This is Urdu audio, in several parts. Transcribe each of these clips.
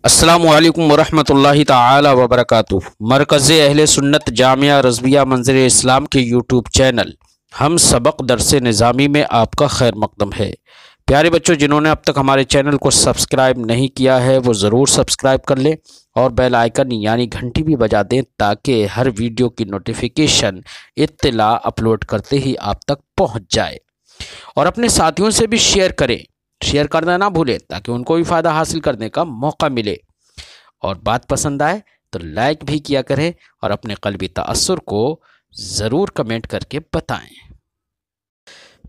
السلام علیکم ورحمۃ اللہ تعالی وبرکاتہ۔ مرکز اہل سنت جامعہ رضویہ منظر اسلام کے یوٹیوب چینل ہم سبق درس نظامی میں آپ کا خیر مقدم ہے۔ پیارے بچوں، جنہوں نے اب تک ہمارے چینل کو سبسکرائب نہیں کیا ہے وہ ضرور سبسکرائب کر لیں اور بیل آئیکن یعنی گھنٹی بھی بجا دیں تاکہ ہر ویڈیو کی نوٹیفیکیشن اطلاع اپلوڈ کرتے ہی آپ تک پہنچ جائے، اور اپنے ساتھیوں سے بھی شیئر کریں، شیئر کرنا نہ بھولیں تاکہ ان کو بھی فائدہ حاصل کرنے کا موقع ملے، اور بات پسند آئے تو لائک بھی کیا کریں اور اپنے قلبی تأثر کو ضرور کمنٹ کر کے بتائیں۔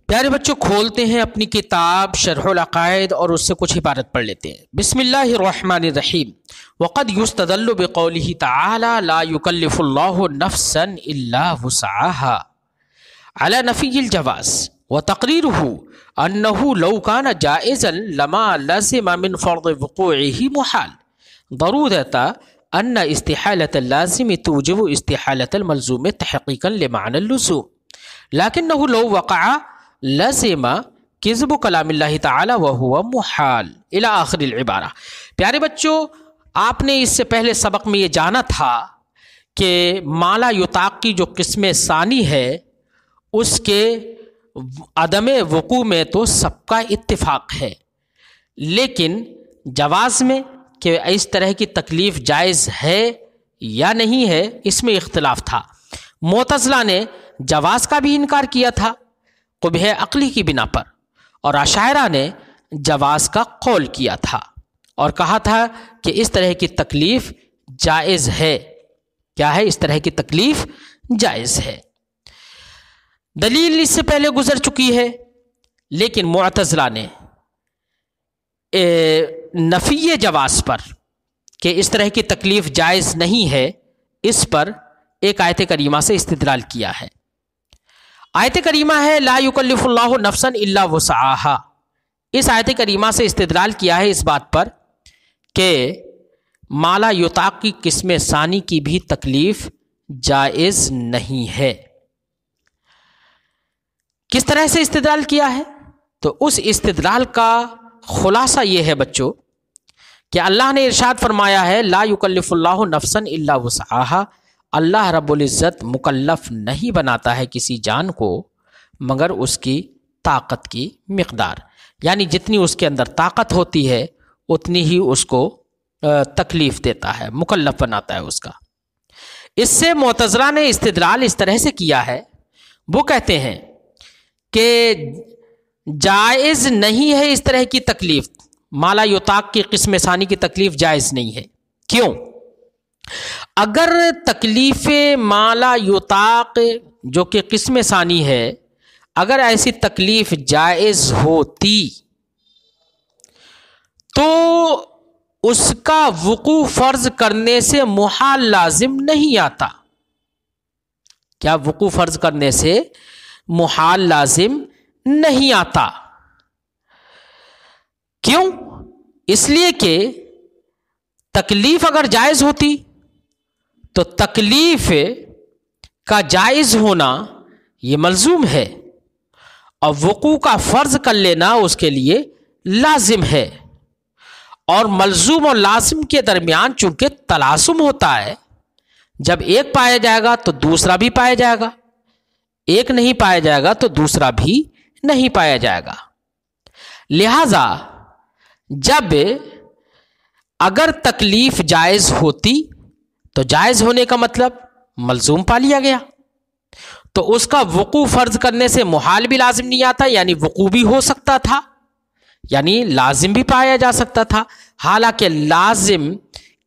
پیارے بچوں، کھولتے ہیں اپنی کتاب شرح العقائد اور اس سے کچھ عبارت پڑھ لیتے ہیں۔ بسم اللہ الرحمن الرحیم۔ وقد یستدل بقولہ تعالی لا یکلف اللہ نفسا الا وسعها علی نفی الجواز وتقریرہ انه لو كان جائزا لما لزم من فرض وقوعه محال ضرورة ان استحالة اللازم توجب استحالة الملزوم تحقيقا لمعنى اللزوم لكنه لو وقع لزم كذب كلام الله تعالى وهو محال الى آخر العبارہ۔ پیارے بچوں، آپ نے اس سے پہلے سبق میں یہ جانا تھا کہ ما لا یطاق کی جو قسم ثانی ہے اس کے عدم وقوع میں تو سب کا اتفاق ہے، لیکن جواز میں کہ اس طرح کی تکلیف جائز ہے یا نہیں ہے اس میں اختلاف تھا۔ معتزلہ نے جواز کا بھی انکار کیا تھا قبح عقلی کی بنا پر، اور اشاعرہ نے جواز کا قول کیا تھا اور کہا تھا کہ اس طرح کی تکلیف جائز ہے۔ کیا ہے؟ اس طرح کی تکلیف جائز ہے۔ دلیل اس سے پہلے گزر چکی ہے، لیکن معتزلہ نے نفی جواز پر کہ اس طرح کی تکلیف جائز نہیں ہے، اس پر ایک آیت کریمہ سے استدلال کیا ہے۔ آیت کریمہ ہے لا یکلف اللہ نفسا الا وسعها۔ اس آیت کریمہ سے استدلال کیا ہے اس بات پر کہ ما لا یطاق کی قسم ثانی کی بھی تکلیف جائز نہیں ہے۔ کس طرح سے استدلال کیا ہے؟ تو اس استدلال کا خلاصہ یہ ہے بچوں کہ اللہ نے ارشاد فرمایا ہے لا یکلف اللہ نفسا الا وسعها۔ اللہ رب العزت مکلف نہیں بناتا ہے کسی جان کو مگر اس کی طاقت کی مقدار، یعنی جتنی اس کے اندر طاقت ہوتی ہے اتنی ہی اس کو تکلیف دیتا ہے، مکلف بناتا ہے اس کا۔ اس سے معتزلہ نے استدلال اس طرح سے کیا ہے، وہ کہتے ہیں کہ جائز نہیں ہے اس طرح کی تکلیف، ما لا یطاق کی قسم ثانی کی تکلیف جائز نہیں ہے۔ کیوں؟ اگر تکلیف ما لا یطاق جو کہ قسم ثانی ہے، اگر ایسی تکلیف جائز ہوتی تو اس کا وقوع فرض کرنے سے محال لازم نہیں آتا۔ کیا وقوع فرض کرنے سے محال لازم نہیں آتا؟ کیوں؟ اس لیے کہ تکلیف اگر جائز ہوتی تو تکلیف کا جائز ہونا یہ ملزوم ہے، اور وقوع کا فرض کر لینا اس کے لیے لازم ہے، اور ملزوم اور لازم کے درمیان چونکہ تلازم ہوتا ہے، جب ایک پایا جائے گا تو دوسرا بھی پایا جائے گا، ایک نہیں پایا جائے گا تو دوسرا بھی نہیں پایا جائے گا۔ لہذا جب اگر تکلیف جائز ہوتی تو جائز ہونے کا مطلب ملزوم پا لیا گیا، تو اس کا وقوع فرض کرنے سے محال بھی لازم نہیں آتا، یعنی وقوع بھی ہو سکتا تھا، یعنی لازم بھی پایا جا سکتا تھا۔ حالانکہ لازم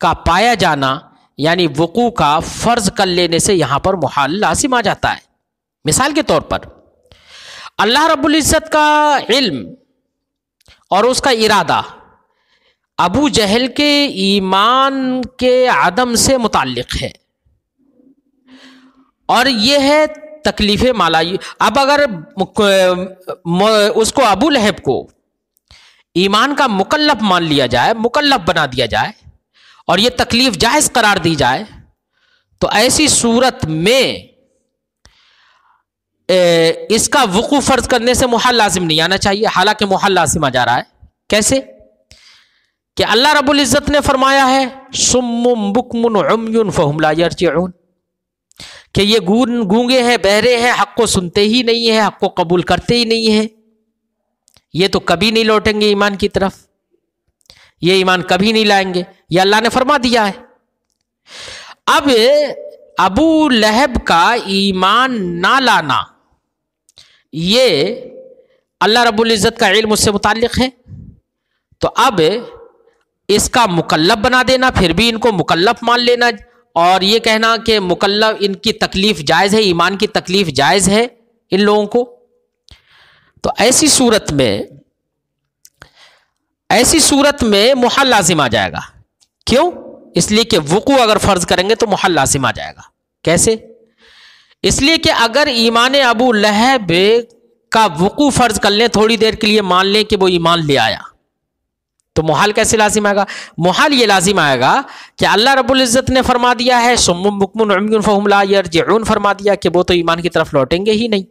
کا پایا جانا یعنی وقوع کا فرض کر لینے سے یہاں پر محال لازم آ جاتا ہے۔ مثال کے طور پر اللہ رب العزت کا علم اور اس کا ارادہ ابو جہل کے ایمان کے عدم سے متعلق ہے، اور یہ ہے تکلیف مالائی۔ اب اگر اس کو ابو لہب کو ایمان کا مکلف مان لیا جائے، مکلف بنا دیا جائے، اور یہ تکلیف جائز قرار دی جائے، تو ایسی صورت میں اس کا وقوع فرض کرنے سے محال لازم نہیں آنا چاہیے، حالانکہ محال لازم آ جا رہا ہے۔ کیسے؟ کہ اللہ رب العزت نے فرمایا ہے صم بکم عمی فہم لا یرجعون، کہ یہ گونگے ہیں، بہرے ہیں، حق کو سنتے ہی نہیں ہیں، حق کو قبول کرتے ہی نہیں ہیں، یہ تو کبھی نہیں لوٹیں گے ایمان کی طرف، یہ ایمان کبھی نہیں لائیں گے، یہ اللہ نے فرما دیا ہے۔ اب ابو لہب کا ایمان نہ لانا یہ اللہ رب العزت کا علم اس سے متعلق ہے، تو اب اس کا مکلف بنا دینا، پھر بھی ان کو مکلف مان لینا، اور یہ کہنا کہ مکلف ان کی تکلیف جائز ہے، ایمان کی تکلیف جائز ہے ان لوگوں کو، تو ایسی صورت میں محال لازم آ جائے گا۔ کیوں؟ اس لیے کہ وقوع اگر فرض کریں گے تو محال لازم آ جائے گا۔ کیسے؟ اس لیے کہ اگر ایمان ابو لہب کا وقوع فرض کر لیں، تھوڑی دیر کے لیے مان لیں کہ وہ ایمان لے آیا، تو محال کیسے لازم آئے گا؟ محال یہ لازم آئے گا کہ اللہ رب العزت نے فرما دیا ہے صم بکم عمی فہم لا یرجعون، فرما دیا کہ وہ تو ایمان کی طرف لوٹیں گے ہی نہیں،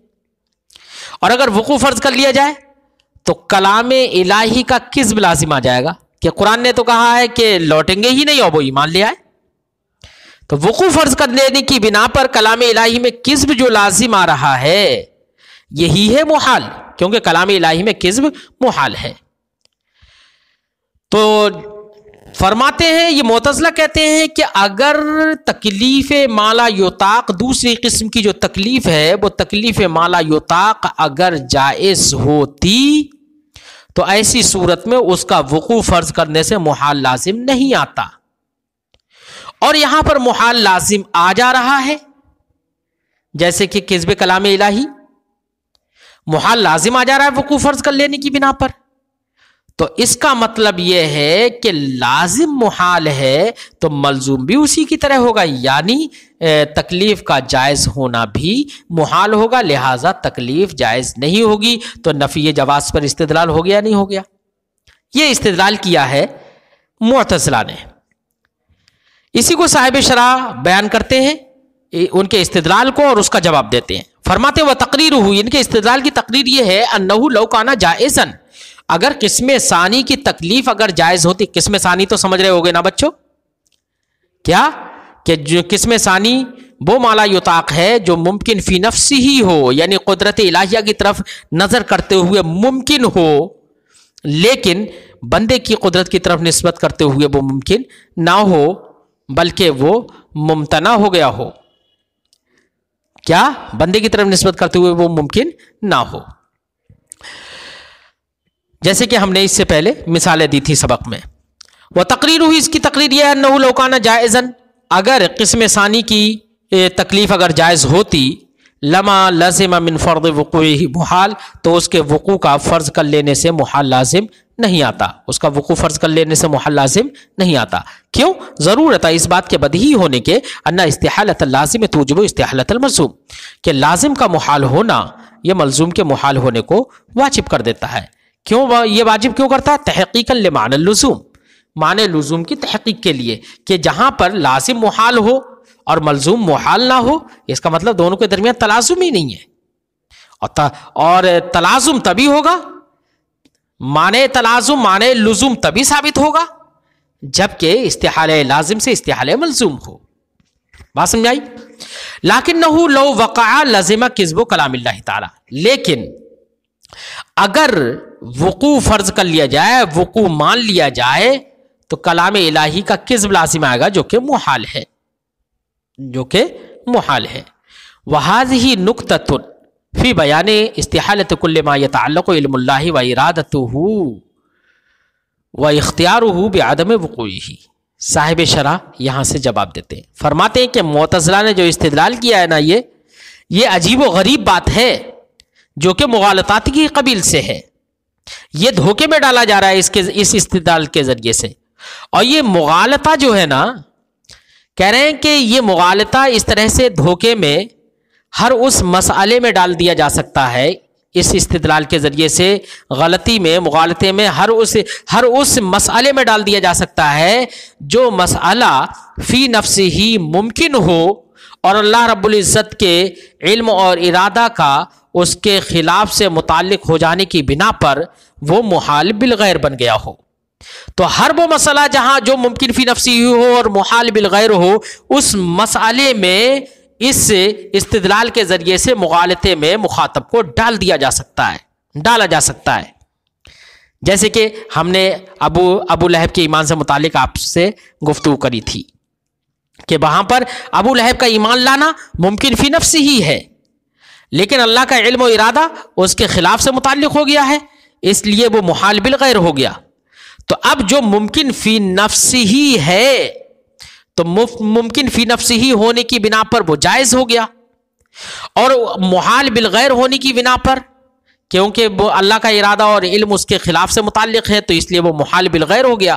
اور اگر وقوع فرض کر لیا جائے تو کلام الہی کا کذب لازم آ جائے گا کہ قرآن نے تو کہا ہے کہ لوٹیں گے ہی نہیں اور وہ ایمان لے آئے، تو وقوع فرض کر لینے کی بنا پر کلام الہی میں کذب جو لازم آ رہا ہے یہی ہے محال، کیونکہ کلام الہی میں کذب محال ہے۔ تو فرماتے ہیں، یہ معتزلہ کہتے ہیں کہ اگر تکلیف مالا یطاق، دوسری قسم کی جو تکلیف ہے وہ تکلیف مالا یطاق اگر جائز ہوتی تو ایسی صورت میں اس کا وقوع فرض کرنے سے محال لازم نہیں آتا، اور یہاں پر محال لازم آ جا رہا ہے، جیسے کہ کذب کلام الہی محال لازم آ جا رہا ہے وقوع فرض کر لینے کی بنا پر، تو اس کا مطلب یہ ہے کہ لازم محال ہے تو ملزوم بھی اسی کی طرح ہوگا، یعنی تکلیف کا جائز ہونا بھی محال ہوگا، لہذا تکلیف جائز نہیں ہوگی، تو نفی جواز پر استدلال ہو گیا نہیں ہو گیا؟ یہ استدلال کیا ہے معتزلہ نے، اسی کو صاحب شرح بیان کرتے ہیں، ان کے استدلال کو اور اس کا جواب دیتے ہیں۔ فرماتے وہ تقریر ہوئی، ان کے استدلال کی تقریر یہ ہے انہ لو کانا جائزن، اگر قسم ثانی کی تکلیف اگر جائز ہوتی، قسم ثانی تو سمجھ رہے ہوگے نا بچوں، کیا کہ جو قسم ثانی وہ مالا یطاق ہے جو ممکن فی نفسی ہی ہو، یعنی قدرت الہیہ کی طرف نظر کرتے ہوئے ممکن ہو، لیکن بندے کی قدرت کی طرف نسبت کرتے ہوئے وہ ممکن نہ ہو بلکہ وہ ممتنع ہو گیا ہو، کیا بندے کی طرف نسبت کرتے ہوئے وہ ممکن نہ ہو، جیسے کہ ہم نے اس سے پہلے مثالیں دی تھی سبق میں۔ وہ تقریر ہوئی، اس کی تقریر یہ ہے انہ لو کان جائزن، اگر قسم ثانی کی تکلیف اگر جائز ہوتی، لما لازم من فرض وقوعہ محال، تو اس کے وقوع کا فرض کر لینے سے محال لازم نہیں آتا، اس کا وقوع فرض کر لینے سے محال لازم نہیں آتا۔ کیوں؟ ضرورت ہے اس بات کے بدیہی ہونے کے ان استحالۃ اللازم توجب استحالۃ الملزوم، کہ لازم کا محال ہونا یہ ملزوم کے محال ہونے کو واجب کر دیتا ہے۔ کیوں یہ واجب کیوں کرتا ہے؟ تحقیقا لمعنی اللزوم، معنی لزوم کی تحقیق کے لیے، کہ جہاں پر لازم محال ہو اور ملزوم محال نہ ہو، اس کا مطلب دونوں کے درمیان تلازم ہی نہیں ہے، اور تلازم تبھی ہوگا، معنی تلازم معنی لزوم تبھی ثابت ہوگا جبکہ استحالہ لازم سے استحالہ ملزوم ہو۔ بات سمجھ آئی؟ لیکنہ لو وقع لزم کذب کلام اللہ تعالی، لیکن اگر وقوع فرض کر لیا جائے، وقوع مان لیا جائے، تو کلام الہی کا کذب لازم آئے گا جو کہ محال ہے، جو کہ محال ہے۔ وَهَذِهِ نُقْطَةٌ فی بیان استحالۃ کل ما یتعلق علم اللہ و ارادتہ و اختیارہ بعدم وقوعہ۔ صاحب شرح یہاں سے جواب دیتے ہیں، فرماتے ہیں کہ معتزلہ نے جو استدلال کیا ہے نا، یہ عجیب و غریب بات ہے جو کہ مغالطات کی قبیل سے ہے، یہ دھوکے میں ڈالا جا رہا ہے اس استدلال کے ذریعے سے، اور یہ مغالطہ جو ہے نا، کہہ رہے ہیں کہ یہ مغالطہ اس طرح سے دھوکے میں ہر اس مسئلے میں ڈال دیا جا سکتا ہے، اس استدلال کے ذریعے سے غلطی میں، مغالطے میں ہر اس مسئلے میں ڈال دیا جا سکتا ہے جو مسئلہ فی نفس ہی ممکن ہو اور اللہ رب العزت کے علم اور ارادہ کا اس کے خلاف سے متعلق ہو جانے کی بنا پر وہ محال بالغیر بن گیا ہو۔ تو ہر وہ مسئلہ جہاں جو ممکن فی نفسی ہو اور محال بالغیر ہو، اس مسئلے میں اس استدلال کے ذریعے سے مغالطے میں مخاطب کو ڈالا جا سکتا ہے. جیسے کہ ہم نے ابو لہب کے ایمان سے متعلق آپ سے گفتگو کری تھی کہ وہاں پر ابو لہب کا ایمان لانا ممکن فی نفسی ہی ہے، لیکن اللہ کا علم و ارادہ اس کے خلاف سے متعلق ہو گیا ہے، اس لیے وہ محال بالغیر ہو گیا. تو اب جو ممکن فی نفسی ہی ہے تو ممکن فی نفسی ہی ہونے کی بنا پر وہ جائز ہو گیا، اور محال بالغیر ہونے کی بنا پر کیونکہ وہ اللہ کا ارادہ اور علم اس کے خلاف سے متعلق ہے تو اس لیے وہ محال بالغیر ہو گیا.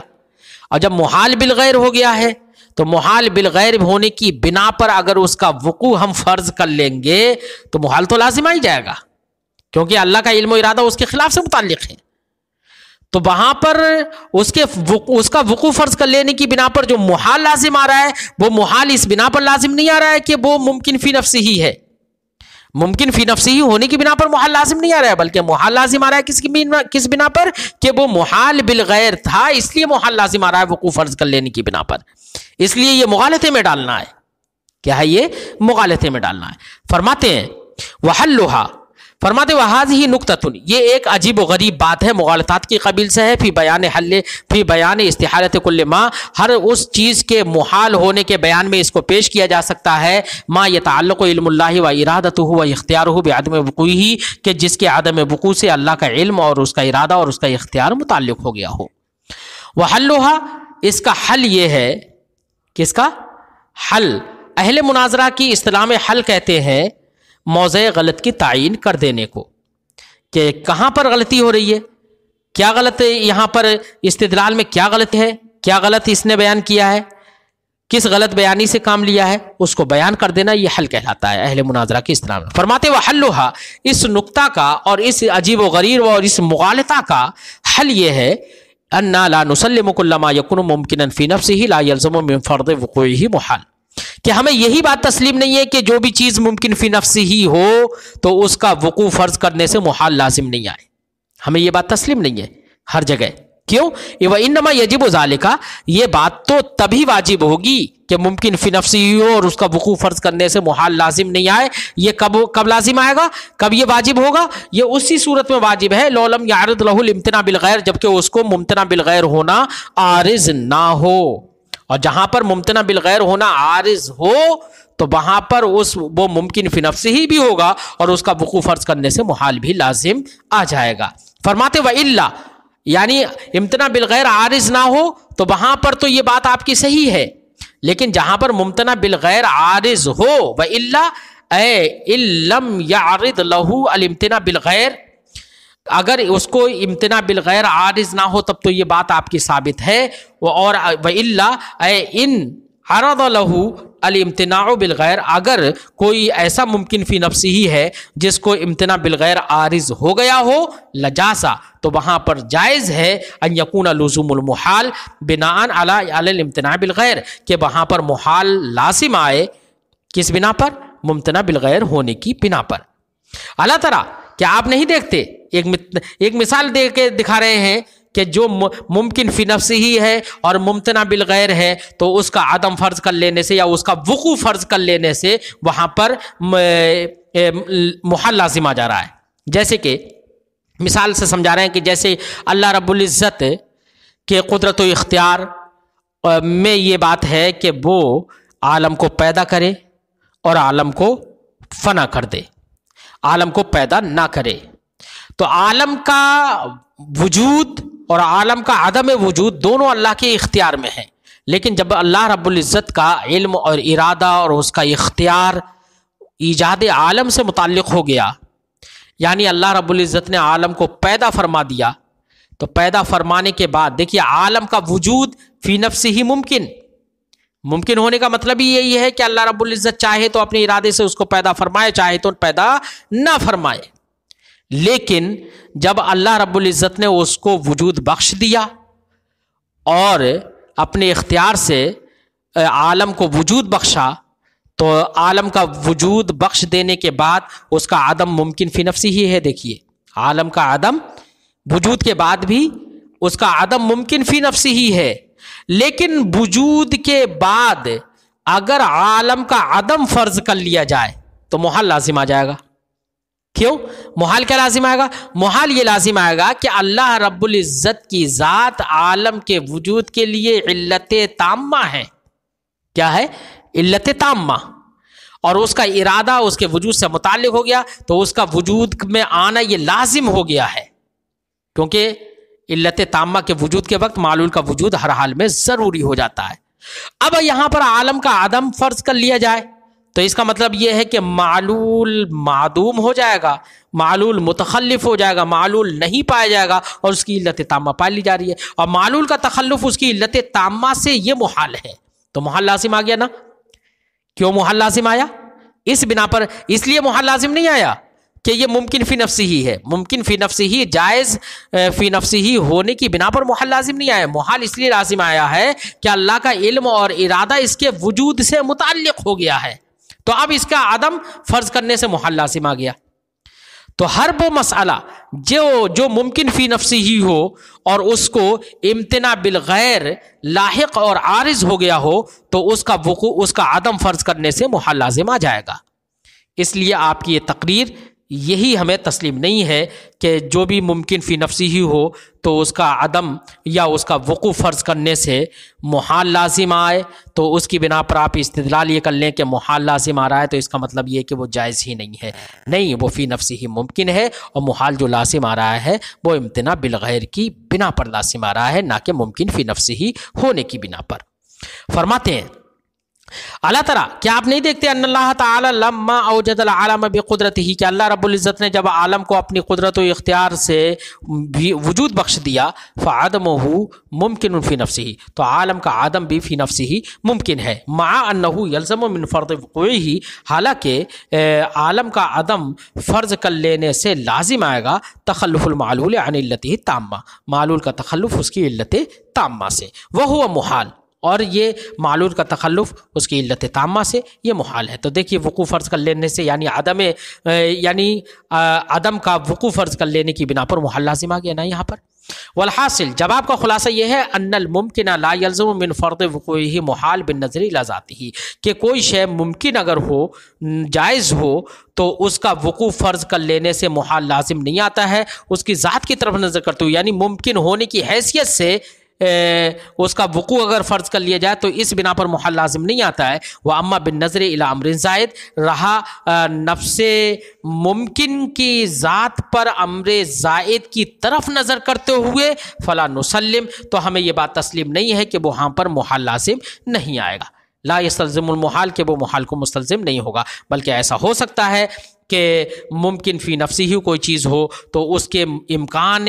اور جب محال بالغیر ہو گیا ہے تو محال بالغیر ہونے کی بنا پر اگر اس کا وقوع ہم فرض کر لیں گے تو محال تو لازم آ ہی جائے گا، کیونکہ اللہ کا علم و ارادہ اس کے خلاف سے متعلق ہے. تو وہاں پر اس کا وقوع فرض کر لینے کی بنا پر جو محال لازم آ رہا ہے وہ محال اس بنا پر لازم نہیں آ رہا ہے کہ وہ ممکن فی نفسی ہی ہے. ممکن فی نفسی ہی ہونے کی بنا پر محال لازم نہیں آ رہا ہے، بلکہ محال لازم آ رہا ہے کس بنا پر کہ وہ محال بالغیر تھا، اس لیے محال لازم آ رہا ہے وقوع فرض کر لینے کی بنا پر. اس لیے یہ مغالطے میں ڈالنا ہے. کیا ہے یہ؟ مغالطے میں ڈالنا ہے. فرماتے ہیں وحلھا، فرماتے وہذہ نکتۃ، یہ ایک عجیب و غریب بات ہے، مغالطات کی قبیل سے ہے. فی بیان استحالۃ کل ما، ہر اس چیز کے محال ہونے کے بیان میں اس کو پیش کیا جا سکتا ہے. ما یتعلق علم اللہ و ارادتہ و اختیارہ بعدم وقوعہ، کہ جس کے عدم وقوع سے اللہ کا علم اور اس کا ارادہ اور اس کا اختیار متعلق ہو گیا ہو. وحلھا، اس کا حل یہ ہے کہ اس کا حل، اہل مناظرہ کی اصطلاح میں حل کہتے ہیں موضع غلط کی تعین کر دینے کو، کہ کہاں پر غلطی ہو رہی ہے، کیا غلط ہے یہاں پر استدلال میں، کیا غلط ہے، کیا غلط اس نے بیان کیا ہے، کس غلط بیانی سے کام لیا ہے، اس کو بیان کر دینا، یہ حل کہلاتا ہے اہل مناظرہ کی اصطلاح میں. فرماتے وحلھا، اس نکتہ کا اور اس عجیب و غریب اور اس مغالطہ کا حل یہ ہے انا لا نسلم کل ما یکون ممکنا فی نفسہ لا یلزم من فرض وقوعہ محال، کہ ہمیں یہی بات تسلیم نہیں ہے کہ جو بھی چیز ممکن فی نفسی ہی ہو تو اس کا وقوع فرض کرنے سے محال لازم نہیں آئے. ہمیں یہ بات تسلیم نہیں ہے ہر جگہ. کیوں؟ وانما یجب ذالک، یہ بات تو تبھی واجب ہوگی کہ ممکن فی نفسی ہی ہو اور اس کا وقوع فرض کرنے سے محال لازم نہیں آئے. یہ کب لازم آئے گا، کب یہ واجب ہوگا؟ یہ اسی صورت میں واجب ہے لو لم یعرض لہ الامتناع بالغیر، جبکہ اس کو ممتنع بالغیر ہونا عارض نہ ہو. اور جہاں پر ممتنع بالغیر ہونا عارض ہو تو وہاں پر وہ ممکن فی نفسی ہی بھی ہوگا اور اس کا وقوع فرض کرنے سے محال بھی لازم آ جائے گا. فرماتے وإلا، یعنی امتناع بالغیر عارض نہ ہو تو وہاں پر تو یہ بات آپ کی صحیح ہے، لیکن جہاں پر ممتنع بالغیر عارض ہو، وإلا اے ان لم یعرض لہ الامتناع بالغیر، اگر اس کو امتناع بالغیر عارض نہ ہو تب تو یہ بات آپ کی ثابت ہے. اور وإلا اے ان عرض لہ الامتناع بالغیر، اگر کوئی ایسا ممکن فی نفسی ہی ہے جس کو امتناع بالغیر عارض ہو گیا ہو، لجاسا، تو وہاں پر جائز ہے ان یکون لزوم المحال بناء علی الامتناع بالغیر، کہ وہاں پر محال لازم آئے کس بنا پر؟ ممتنع بالغیر ہونے کی بنا پر. اللہ تعالیٰ، کیا آپ نہیں دیکھتے، ایک مثال دے کے دکھا رہے ہیں کہ جو ممکن فی نفسی ہی ہے اور ممتنع بالغیر ہے تو اس کا عدم فرض کر لینے سے یا اس کا وقوع فرض کر لینے سے وہاں پر محال لازم آ جا رہا ہے. جیسے کہ مثال سے سمجھا رہے ہیں کہ جیسے اللہ رب العزت کے قدرت و اختیار میں یہ بات ہے کہ وہ عالم کو پیدا کرے اور عالم کو فنا کر دے، عالم کو پیدا نہ کرے. تو عالم کا وجود اور عالم کا عدم وجود دونوں اللہ کے اختیار میں ہیں، لیکن جب اللہ رب العزت کا علم اور ارادہ اور اس کا اختیار ایجاد عالم سے متعلق ہو گیا، یعنی اللہ رب العزت نے عالم کو پیدا فرما دیا، تو پیدا فرمانے کے بعد دیکھیے عالم کا وجود فی نفسی ہی ممکن ہونے کا مطلب ہی یہی ہے کہ اللہ رب العزت چاہے تو اپنے ارادے سے اس کو پیدا فرمائے، چاہے تو پیدا نہ فرمائے. لیکن جب اللہ رب العزت نے اس کو وجود بخش دیا اور اپنے اختیار سے عالم کو وجود بخشا، تو عالم کا وجود بخش دینے کے بعد اس کا عدم ممکن فی نفسی ہی ہے. دیکھیے عالم کا عدم وجود کے بعد بھی اس کا عدم ممکن فی نفسی ہی ہے، لیکن وجود کے بعد اگر عالم کا عدم فرض کر لیا جائے تو محال لازم آ جائے گا۔ کیوں محال کیا لازم آئے گا؟ محال یہ لازم آئے گا کہ اللہ رب العزت کی ذات عالم کے وجود کے لیے علت تامہ ہے۔ کیا ہے؟ علت تامہ، اور اس کا ارادہ اس کے وجود سے متعلق ہو گیا تو اس کا وجود میں آنا یہ لازم ہو گیا ہے، کیونکہ علت تامہ کے وجود کے وقت معلول کا وجود ہر حال میں ضروری ہو جاتا ہے۔ اب یہاں پر عالم کا عدم فرض کر لیا جائے تو اس کا مطلب یہ ہے کہ معلول معدوم ہو جائے گا، معلول متخلف ہو جائے گا، معلول نہیں پایا جائے گا، اور اس کی علت تامہ پائی لی جا رہی ہے، اور معلول کا تخلف اس کی علت تامہ سے یہ محال ہے، تو محال لازم آ گیا نا۔ کیوں محال لازم آیا؟ اس بنا پر، اس لیے محال لازم نہیں آیا کہ یہ ممکن فی نفسی ہی ہے، ممکن فی نفسی ہی، جائز فی نفسی ہی ہونے کی بنا پر محال لازم نہیں آیا۔ محال اس لیے لازم آیا ہے کہ اللہ کا علم اور ارادہ اس کے وجود سے متعلق ہو گیا ہے، تو اب اس کا عدم فرض کرنے سے محال لازم آ گیا۔ تو ہر وہ مسئلہ جو ممکن فی نفسی ہی ہو اور اس کو امتناع بالغیر لاحق اور عارض ہو گیا ہو تو اس کا وقوع، اس کا عدم فرض کرنے سے محال لازم آ جائے گا۔ اس لیے آپ کی یہ تقریر یہی ہمیں تسلیم نہیں ہے کہ جو بھی ممکن فی نفسی ہی ہو تو اس کا عدم یا اس کا وقوع فرض کرنے سے محال لازم آئے، تو اس کی بنا پر آپ استدلال یہ کر لیں کہ محال لازم آ رہا ہے تو اس کا مطلب یہ کہ وہ جائز ہی نہیں ہے۔ نہیں، وہ فی نفسی ہی ممکن ہے، اور محال جو لازم آ رہا ہے وہ امتناع بالغیر کی بنا پر لازم آ رہا ہے، نہ کہ ممکن فی نفسی ہی ہونے کی بنا پر۔ فرماتے ہیں اللہ تعالیٰ، کیا آپ نہیں دیکھتے ان اللہ تعالیٰ لما اوجد العالم بقدرتہ، کہ اللہ رب العزت نے جب عالم کو اپنی قدرت و اختیار سے وجود بخش دیا، فعدمہ ممکن فی نفسہ، تو عالم کا عدم بھی فی نفسہ ممکن ہے، مع انہ یلزم من فرض وقوعہ، حالانکہ عالم کا عدم فرض کر لینے سے لازم آئے گا تخلف المعلول عن علتہ تامہ، معلول کا تخلف اس کی علت تامہ سے، وہو محال، اور یہ معلول کا تخلف اس کی علت تامہ سے یہ محال ہے۔ تو دیکھیے وقوع فرض کر لینے سے یعنی عدم کا وقوع فرض کر لینے کی بنا پر محال لازم آ گیا نا یہاں پر۔ والحاصل، جواب کا خلاصہ یہ ہے ان الممکن لا یلزم من فرض وقوعہ محال بالنظر الی ذاتہ، کہ کوئی شے ممکن اگر ہو، جائز ہو، تو اس کا وقوع فرض کر لینے سے محال لازم نہیں آتا ہے، اس کی ذات کی طرف نظر کرتے ہوئے، یعنی ممکن ہونے کی حیثیت سے اس کا وقوع اگر فرض کر لیا جائے تو اس بنا پر محال لازم نہیں آتا ہے۔ وَأَمَّا بِالنَّظْرِ إِلَىٰ أَمْرٍ زَائِد، رہا نفس ممکن کی ذات پر امر زائد کی طرف نظر کرتے ہوئے، فلا نسلم، تو ہمیں یہ بات تسلیم نہیں ہے کہ وہاں پر محال لازم نہیں آئے گا، لا یستلزم المحال، کہ وہ محال کو مستلزم نہیں ہوگا، بلکہ ایسا ہو سکتا ہے کہ ممکن فی نفسی ہی کوئی چیز ہو تو اس کے امکان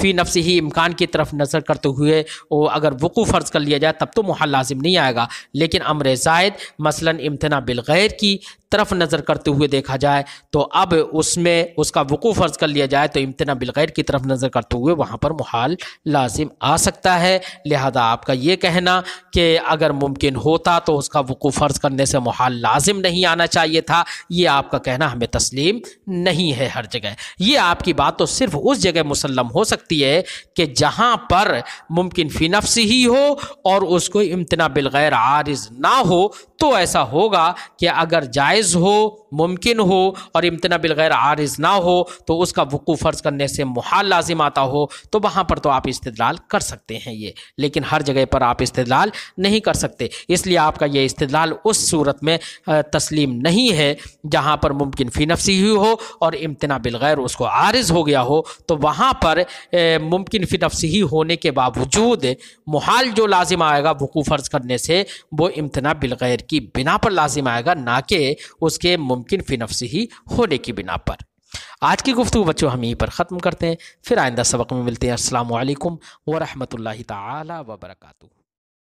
فی نفسی ہی امکان کی طرف نظر کرتے ہوئے وہ اگر وقوع فرض کر لیا جائے تب تو محال لازم نہیں آئے گا، لیکن امر زائد مثلا امتناع بالغیر کی طرف نظر کرتے ہوئے دیکھا جائے تو اب اس میں اس کا وقوع فرض کر لیا جائے تو امتناع بالغیر کی طرف نظر کرتے ہوئے وہاں پر محال لازم آ سکتا ہے۔ لہذا آپ کا یہ کہنا کہ اگر ممکن ہوتا تو اس کا وقوع فرض کرنے سے محال لازم نہیں آنا چاہیے تھا، یہ آپ کا کہنا ہمیں تسلیم نہیں ہے ہر جگہ۔ یہ آپ کی بات تو صرف اس جگہ مسلم ہو سکتی ہے کہ جہاں پر ممکن فی نفسی ہی ہو اور اس کو امتناع بالغیر عارض نہ ہو، تو ایسا ہوگا کہ اگر جائز ہو، ممکن ہو اور امتناع بالغیر عارض نہ ہو تو اس کا وقوع فرض کرنے سے محال لازم آتا ہو، تو وہاں پر تو آپ استدلال کر سکتے ہیں یہ، لیکن ہر جگہ پر آپ استدلال نہیں کر سکتے، اس لیے آپ کا یہ استدلال اس صورت میں تسلیم نہیں ہے جہاں پر ممکن فی نفسی ہی ہو اور امتناع بالغیر اس کو عارض ہو گیا ہو، تو وہاں پر ممکن فی نفسی ہی ہونے کے باوجود محال جو لازم آئے گا وقوع فرض کرنے سے وہ امتناع بالغیر کی بنا پر لازم آئے گا، نہ کہ اس کے ممکن فی نفسی ہی ہونے کی بنا پر۔ آج کی گفتگو بچوں ہم یہیں پر ختم کرتے ہیں، پھر آئندہ سبق میں ملتے ہیں۔ السلام علیکم ورحمۃ اللہ تعالی وبرکاتہ۔